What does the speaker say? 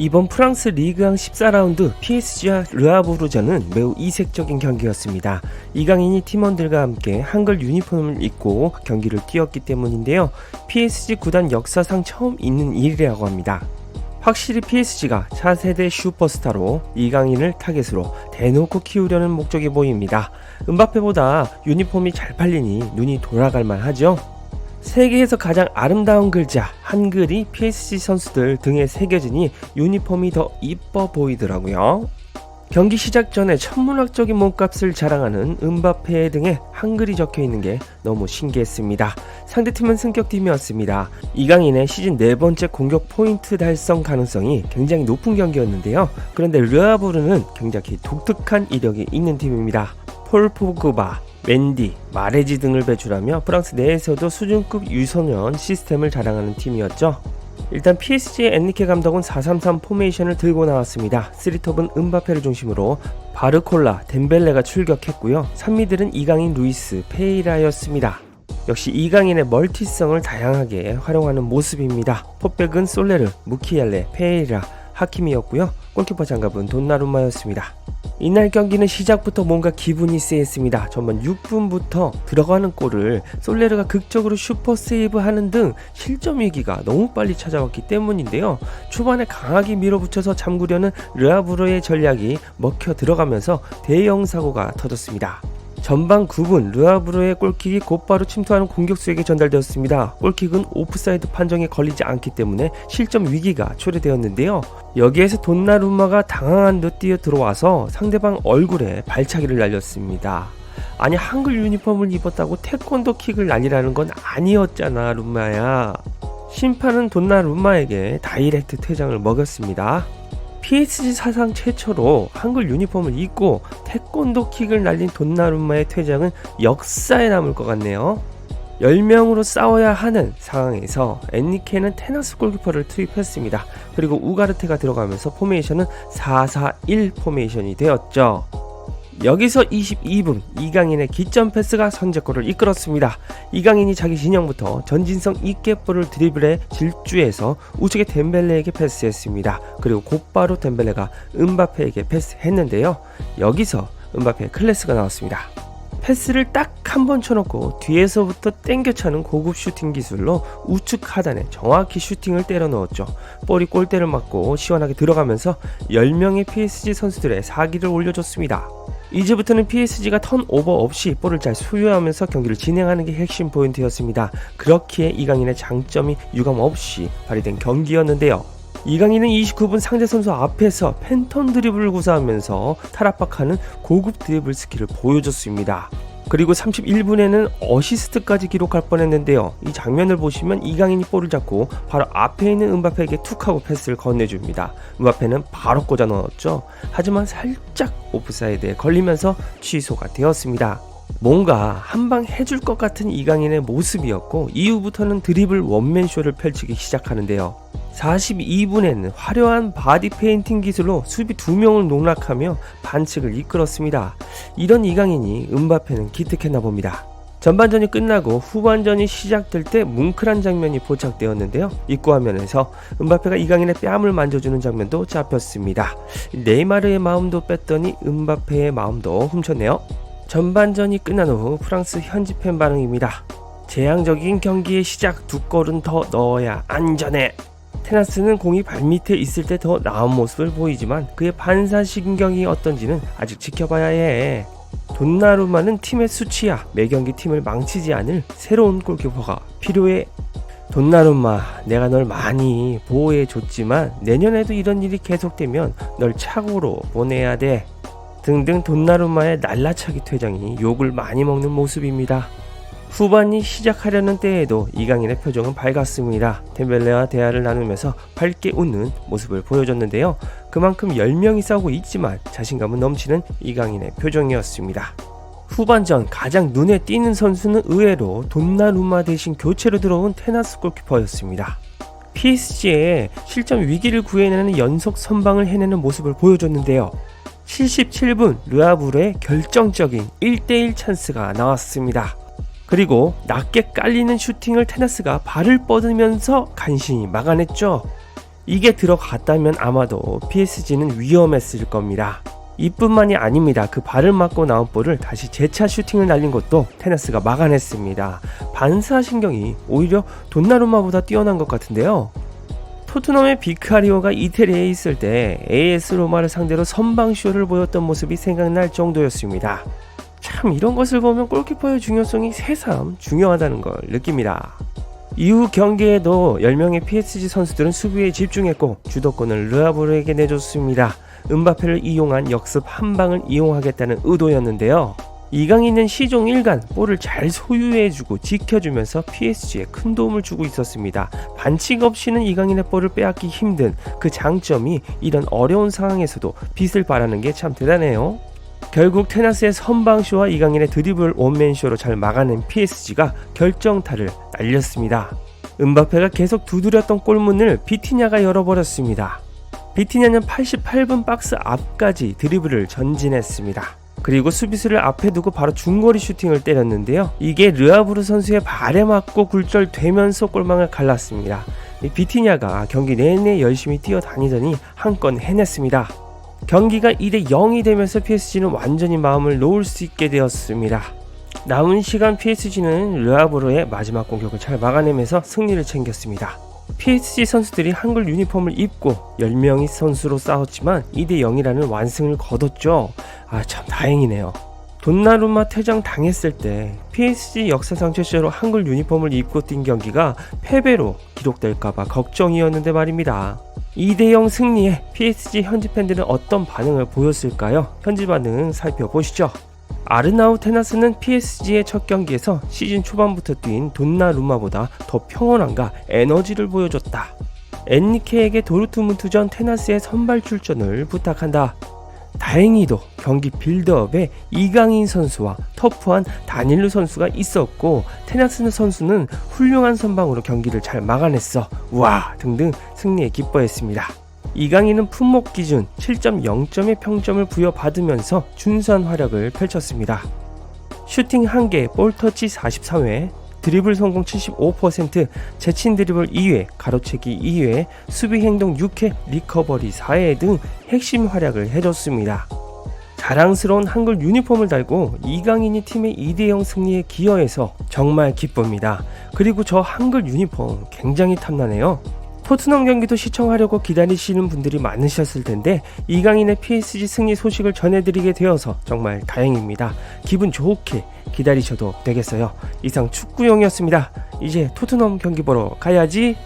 이번 프랑스 리그앙 14라운드 PSG와 르아부르전은 매우 이색적인 경기였습니다. 이강인이 팀원들과 함께 한글 유니폼을 입고 경기를 뛰었기 때문인데요. PSG 구단 역사상 처음 있는 일이라고 합니다. 확실히 PSG가 차세대 슈퍼스타로 이강인을 타겟으로 대놓고 키우려는 목적이 보입니다. 음바페보다 유니폼이 잘 팔리니 눈이 돌아갈 만하죠. 세계에서 가장 아름다운 글자 한글이 PSG 선수들 등에 새겨지니 유니폼이 더 이뻐 보이더라고요. 경기 시작 전에 천문학적인 몸값을 자랑하는 음바페 등에 한글이 적혀있는 게 너무 신기했습니다. 상대팀은 승격팀이었습니다. 이강인의 시즌 4번째 공격 포인트 달성 가능성이 굉장히 높은 경기였는데요. 그런데 르아부르는 굉장히 독특한 이력이 있는 팀입니다. 폴 포그바, 맨디, 마레지 등을 배출하며 프랑스 내에서도 수준급 유소년 시스템을 자랑하는 팀이었죠. 일단 PSG의 엔리케 감독은 4-3-3 포메이션을 들고 나왔습니다. 3톱은 음바페를 중심으로 바르콜라, 덴벨레가 출격했고요. 3미들은 이강인, 루이스, 페이라였습니다. 역시 이강인의 멀티성을 다양하게 활용하는 모습입니다. 포백은 솔레르, 무키엘레, 페이라, 하키미였고요. 골키퍼 장갑은 돈나룸마였습니다. 이날 경기는 시작부터 뭔가 기분이 쎄했습니다. 전반 6분부터 들어가는 골을 솔레르가 극적으로 슈퍼 세이브하는 등 실점 위기가 너무 빨리 찾아왔기 때문인데요. 초반에 강하게 밀어붙여서 잠그려는 르아부르의 전략이 먹혀 들어가면서 대형 사고가 터졌습니다. 전반 9분 르아부르의 골킥이 곧바로 침투하는 공격수에게 전달되었습니다. 골킥은 오프사이드 판정에 걸리지 않기 때문에 실점 위기가 초래되었는데요. 여기에서 돈나룸마가 당황한 듯 뛰어 들어와서 상대방 얼굴에 발차기를 날렸습니다. 아니 한글 유니폼을 입었다고 태권도 킥을 날리라는 건 아니었잖아 룸마야. 심판은 돈나룸마에게 다이렉트 퇴장을 먹였습니다. PSG 사상 최초로 한글 유니폼을 입고 태권도 킥을 날린 돈나룸마의 퇴장은 역사에 남을 것 같네요. 10명으로 싸워야 하는 상황에서 엔리케는 테나스 골키퍼를 투입했습니다. 그리고 우가르테가 들어가면서 포메이션은 4-4-1 포메이션이 되었죠. 여기서 22분 이강인의 기점 패스가 선제골을 이끌었습니다. 이강인이 자기 진영부터 전진성 있게 볼을 드리블에 질주해서 우측에 덴벨레에게 패스했습니다. 그리고 곧바로 덴벨레가 음바페에게 패스했는데요. 여기서 음바페의 클래스가 나왔습니다. 패스를 딱 한 번 쳐놓고 뒤에서부터 땡겨차는 고급 슈팅 기술로 우측 하단에 정확히 슈팅을 때려 넣었죠. 볼이 골대를 맞고 시원하게 들어가면서 10명의 PSG 선수들의 사기를 올려줬습니다. 이제부터는 PSG가 턴오버 없이 볼을 잘 소유하면서 경기를 진행하는 게 핵심 포인트였습니다. 그렇기에 이강인의 장점이 유감없이 발휘된 경기였는데요. 이강인은 29분 상대 선수 앞에서 팬텀 드리블을 구사하면서 탈압박하는 고급 드리블 스킬을 보여줬습니다. 그리고 31분에는 어시스트까지 기록할 뻔했는데요. 이 장면을 보시면 이강인이 볼을 잡고 바로 앞에 있는 음바페에게 툭하고 패스를 건네줍니다. 음바페는 바로 꽂아 넣었죠. 하지만 살짝 오프사이드에 걸리면서 취소가 되었습니다. 뭔가 한방 해줄 것 같은 이강인의 모습이었고 이후부터는 드리블 원맨쇼를 펼치기 시작하는데요. 42분에는 화려한 바디 페인팅 기술로 수비 2명을 농락하며 반칙을 이끌었습니다. 이런 이강인이 음바페는 기특했나 봅니다. 전반전이 끝나고 후반전이 시작될 때 뭉클한 장면이 포착되었는데요. 입구 화면에서 음바페가 이강인의 뺨을 만져주는 장면도 잡혔습니다. 네이마르의 마음도 뺐더니 음바페의 마음도 훔쳤네요. 전반전이 끝난 후 프랑스 현지 팬 반응입니다. 재앙적인 경기의 시작, 2골은 더 넣어야 안전해. 테나스는 공이 발밑에 있을 때 더 나은 모습을 보이지만 그의 반사신경이 어떤지는 아직 지켜봐야 해. 돈나룸마는 팀의 수치야. 매경기 팀을 망치지 않을 새로운 골키퍼가 필요해. 돈나룸마, 내가 널 많이 보호해줬지만 내년에도 이런 일이 계속되면 널 착오로 보내야 돼. 등등 돈나룸마의 날라차기 퇴장이 욕을 많이 먹는 모습입니다. 후반이 시작하려는 때에도 이강인의 표정은 밝았습니다. 덴벨레와 대화를 나누면서 밝게 웃는 모습을 보여줬는데요. 그만큼 10명이 싸우고 있지만 자신감은 넘치는 이강인의 표정이었습니다. 후반전 가장 눈에 띄는 선수는 의외로 돈나룸마 대신 교체로 들어온 테나스 골키퍼였습니다. PSG의 실점 위기를 구해내는 연속 선방을 해내는 모습을 보여줬는데요. 77분 르아부르의 결정적인 1대1 찬스가 나왔습니다. 그리고 낮게 깔리는 슈팅을 테나스가 발을 뻗으면서 간신히 막아냈죠. 이게 들어갔다면 아마도 PSG는 위험했을 겁니다. 이뿐만이 아닙니다. 그 발을 맞고 나온 볼을 다시 재차 슈팅을 날린 것도 테나스가 막아냈습니다. 반사신경이 오히려 돈나루마보다 뛰어난 것 같은데요. 토트넘의 비카리오가 이태리에 있을 때 AS 로마를 상대로 선방쇼를 보였던 모습이 생각날 정도였습니다. 참 이런 것을 보면 골키퍼의 중요성이 새삼 중요하다는 걸 느낍니다. 이후 경기에도 10명의 PSG 선수들은 수비에 집중했고 주도권을 르아브르에게 내줬습니다. 은바페를 이용한 역습 한 방을 이용하겠다는 의도였는데요. 이강인은 시종 1간 볼을 잘 소유해주고 지켜주면서 PSG에 큰 도움을 주고 있었습니다. 반칙 없이는 이강인의 볼을 빼앗기 힘든 그 장점이 이런 어려운 상황에서도 빛을 발하는 게 참 대단해요. 결국 테나스의 선방쇼와 이강인의 드리블 원맨쇼로 잘 막아낸 PSG가 결정타를 날렸습니다. 은바페가 계속 두드렸던 골문을 비티냐가 열어버렸습니다. 비티냐는 88분 박스 앞까지 드리블을 전진했습니다. 그리고 수비수를 앞에 두고 바로 중거리 슈팅을 때렸는데요. 이게 르아브르 선수의 발에 맞고 굴절되면서 골망을 갈랐습니다. 비티냐가 경기 내내 열심히 뛰어다니더니 한 건 해냈습니다. 경기가 2대0이 되면서 PSG는 완전히 마음을 놓을 수 있게 되었습니다. 남은 시간 PSG는 르아브르의 마지막 공격을 잘 막아내면서 승리를 챙겼습니다. PSG 선수들이 한글 유니폼을 입고 10명의 선수로 싸웠지만 2대0이라는 완승을 거뒀죠. 참 다행이네요. 돈나루마 퇴장 당했을 때 PSG 역사상 최초로 한글 유니폼을 입고 뛴 경기가 패배로 기록될까봐 걱정이었는데 말입니다. 2대0 승리에 PSG 현지 팬들은 어떤 반응을 보였을까요? 현지 반응 살펴보시죠. 아르나우 테나스는 PSG의 첫 경기에서 시즌 초반부터 뛴 돈나루마보다 더 평온함과 에너지를 보여줬다. 엔리케에게 도르트문트전 테나스의 선발 출전을 부탁한다. 다행히도 경기 빌드업에 이강인 선수와 터프한 다닐루 선수가 있었고 테나스 선수는 훌륭한 선방으로 경기를 잘 막아냈어. 우와 등등 승리에 기뻐했습니다. 이강인은 품목 기준 7.0점의 평점을 부여받으면서 준수한 활약을 펼쳤습니다. 슈팅 1개, 볼터치 43회, 드리블 성공 75%, 재친 드리블 2회, 가로채기 2회, 수비 행동 6회, 리커버리 4회 등 핵심 활약을 해줬습니다. 자랑스러운 한글 유니폼을 달고 이강인이 팀의 2대0 승리에 기여해서 정말 기쁩니다. 그리고 저 한글 유니폼 굉장히 탐나네요. 토트넘 경기도 시청하려고 기다리시는 분들이 많으셨을 텐데 이강인의 PSG 승리 소식을 전해드리게 되어서 정말 다행입니다. 기분 좋게 기다리셔도 되겠어요. 이상 축구용이었습니다. 이제 토트넘 경기 보러 가야지.